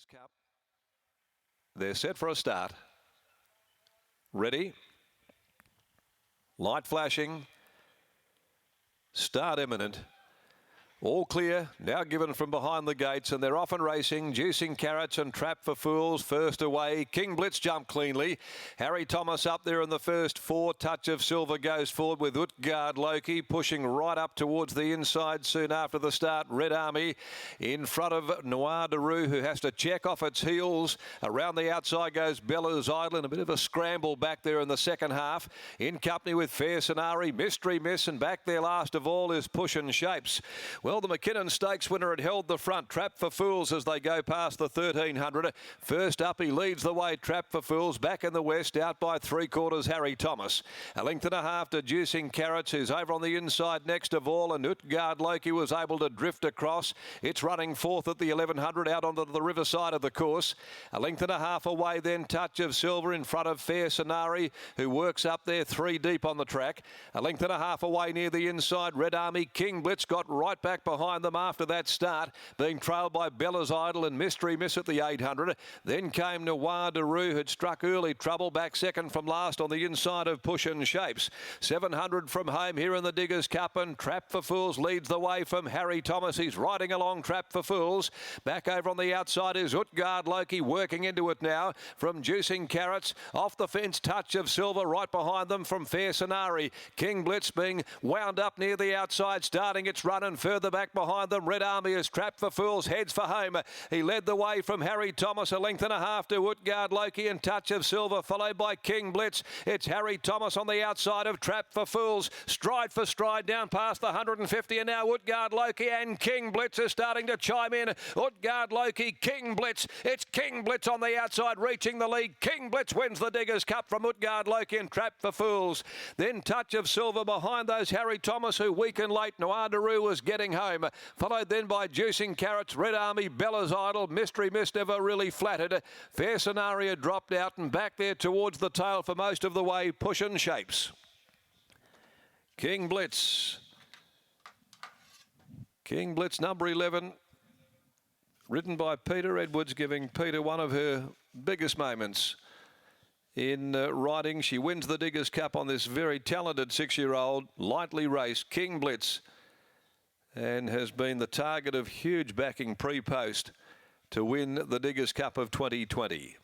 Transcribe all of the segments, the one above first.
Diggers Cup. They're set for a start. Ready. Light flashing. Start imminent. All clear, now given from behind the gates, and they're off and racing. Juicing Carrots and Trap for Fools first away. King Blitz jumped cleanly. Harry Thomas up there in the first four. Touch of Silver goes forward with Utgard Loki pushing right up towards the inside soon after the start. Red Army in front of Noir Daru, who has to check off its heels. Around the outside goes Bella's Idol in a bit of a scramble back there in the second half. In company with Fair Scenari, Mystery Miss, and back there last of all is Push and Shapes. Well, the McKinnon Stakes winner had held the front. Trap for Fools as they go past the 1300. First up, he leads the way. Trap for Fools back in the west, out by 3/4 Harry Thomas. A length and a half to Juicing Carrots, who's over on the inside next of all, and Utgard Loki was able to drift across. It's running fourth at the 1100 out onto the riverside of the course. A length and a half away then, Touch of Silver in front of Fair Scenari, who works up there 3 deep on the track. A length and a half away near the inside, Red Army. King Blitz got right back behind them after that start, being trailed by Bella's Idol and Mystery Miss at the 800. Then came Noir Daru, who'd struck early trouble, back second from last on the inside of Push and Shapes. 700 from home here in the Diggers Cup, and Trap for Fools leads the way from Harry Thomas. He's riding along Trap for Fools. Back over on the outside is Utgard Loki working into it now from Juicing Carrots. Off the fence, Touch of Silver right behind them from Fair Scenari. King Blitz being wound up near the outside, starting its run, and further back behind them, Red Army is Trap for Fools, heads for home. He led the way from Harry Thomas, a length and a half to Utgard Loki and Touch of Silver, followed by King Blitz. It's Harry Thomas on the outside of Trap for Fools, stride for stride down past the 150, and now Utgard Loki and King Blitz are starting to chime in. Utgard Loki, King Blitz. It's King Blitz on the outside reaching the lead. King Blitz wins the Diggers Cup from Utgard Loki and Trap for Fools. Then Touch of Silver behind those Harry Thomas, who weakened late. Noir Daru was getting home. Followed then by Juicing Carrots, Red Army, Bella's Idol, Mystery Miss never really flattered. Fair Scenario dropped out, and back there towards the tail for most of the way, Push and Shapes. King Blitz. King Blitz, number 11, ridden by Peter Edwards, giving Peter one of her biggest moments in riding. She wins the Diggers Cup on this very talented 6-year-old, lightly raced King Blitz, and has been the target of huge backing pre-post to win the Diggers Cup of 2020.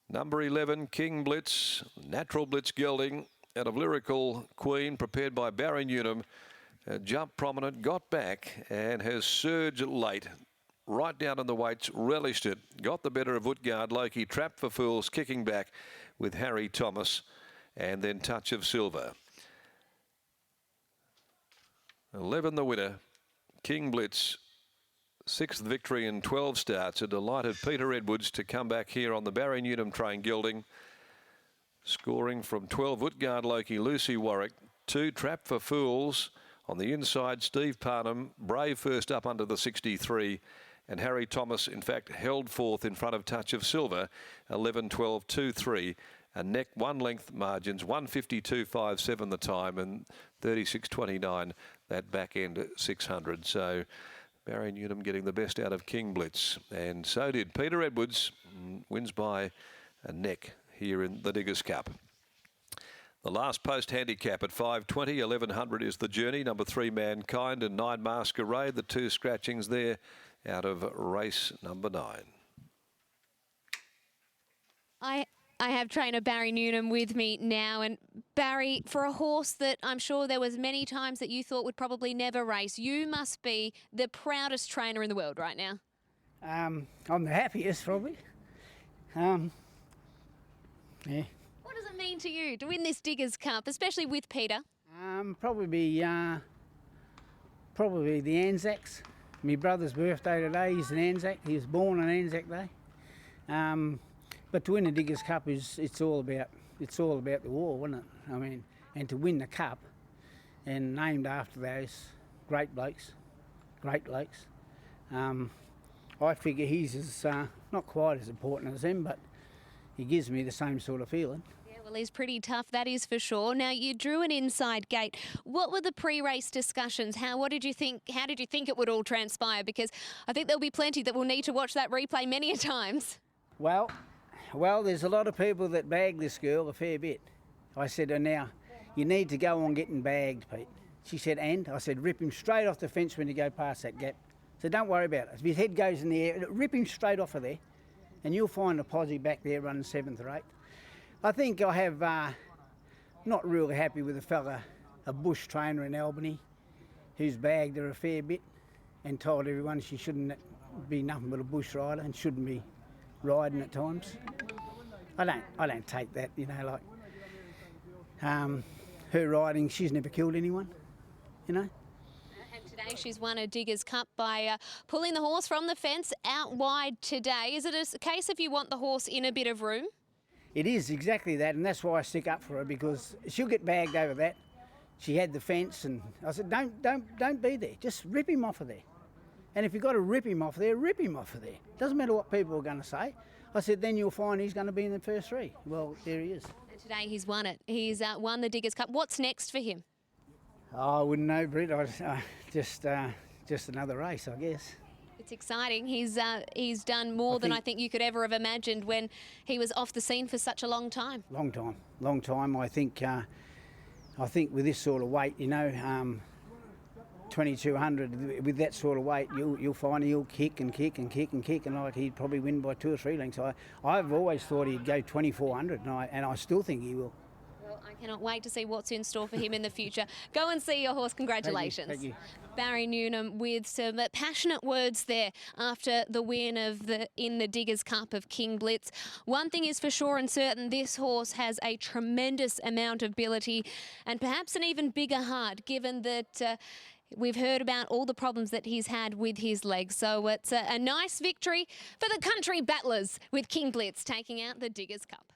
Number 11, King Blitz, natural blitz gelding out of Lyrical Queen, prepared by Barry Newnham. Jumped prominent, got back, and has surged late. Right down in the weights, relished it. Got the better of Utgard Loki. Trap for Fools, kicking back with Harry Thomas, and then Touch of Silver. 11 the winner, King Blitz, 6th victory in 12 starts. A delighted Peter Edwards to come back here on the Barry Newnham train gelding. Scoring from 12, Utgard Loki, Lucy Warwick, 2 Trap for Fools. On the inside, Steve Parnham, brave first up under the 63. And Harry Thomas, in fact, held fourth in front of Touch of Silver, 11-12, 2-3. And neck 1 length margins, 152.57 the time, and 36.29 that back end at 600. So Barry Newnham getting the best out of King Blitz, and so did Peter Edwards. Wins by a neck here in the Diggers Cup. The last post handicap at 520, 1100 is the journey. Number 3 Mankind and 9 Masquerade, the 2 scratchings there out of race number 9. I have trainer Barry Newnham with me now, and Barry, for a horse that I'm sure there was many times that you thought would probably never race, you must be the proudest trainer in the world right now. I'm the happiest probably. Yeah. What does it mean to you to win this Diggers Cup, especially with Peter? Probably the Anzacs. My brother's birthday today. He's an Anzac. He was born on Anzac Day. But to win the Diggers Cup it's all about the war, isn't it? I mean, and to win the cup, and named after those great blokes. I figure he's not quite as important as them, but he gives me the same sort of feeling. Yeah, Well, he's pretty tough, that is for sure. Now, you drew an inside gate. What were the pre-race discussions? How did you think it would all transpire? Because I think there'll be plenty that will need to watch that replay many a times. Well, there's a lot of people that bag this girl a fair bit. I said to her, now, you need to go on getting bagged, Pete. She said, and? I said, rip him straight off the fence when you go past that gap. So don't worry about it. If his head goes in the air, rip him straight off of there, and you'll find a posse back there running 7th or 8th. I think I have not really happy with a fella, a bush trainer in Albany, who's bagged her a fair bit and told everyone she shouldn't be nothing but a bush rider and shouldn't be riding at times. I don't take that, you know, like her riding, she's never killed anyone, you know. And today she's won a Diggers Cup by pulling the horse from the fence out wide today. Is it a case if you want the horse in a bit of room? It is exactly that, and that's why I stick up for her, because she'll get bagged over that. She had the fence, and I said, don't be there. Just rip him off of there. And if you've got to rip him off there, rip him off of there. Doesn't matter what people are going to say. I said, then you'll find he's going to be in the first 3. Well, there he is. And today he's won it. He's won the Diggers Cup. What's next for him? Oh, I wouldn't know, Britt. Just another race, I guess. It's exciting. He's done more than I think you could ever have imagined when he was off the scene for such a long time. Long time. I think with this sort of weight, you know, 2200 with that sort of weight, you'll find he'll kick and kick and kick and kick, and like he'd probably win by 2 or 3 lengths. I've always thought he'd go 2400, and I still think he will. Well, I cannot wait to see what's in store for him in the future. Go and see your horse. Congratulations. Thank you. Barry Newnham with some passionate words there after the win in the Diggers Cup of King Blitz. One thing is for sure and certain, this horse has a tremendous amount of ability and perhaps an even bigger heart, given that we've heard about all the problems that he's had with his legs. So it's a nice victory for the country battlers with King Blitz taking out the Diggers Cup.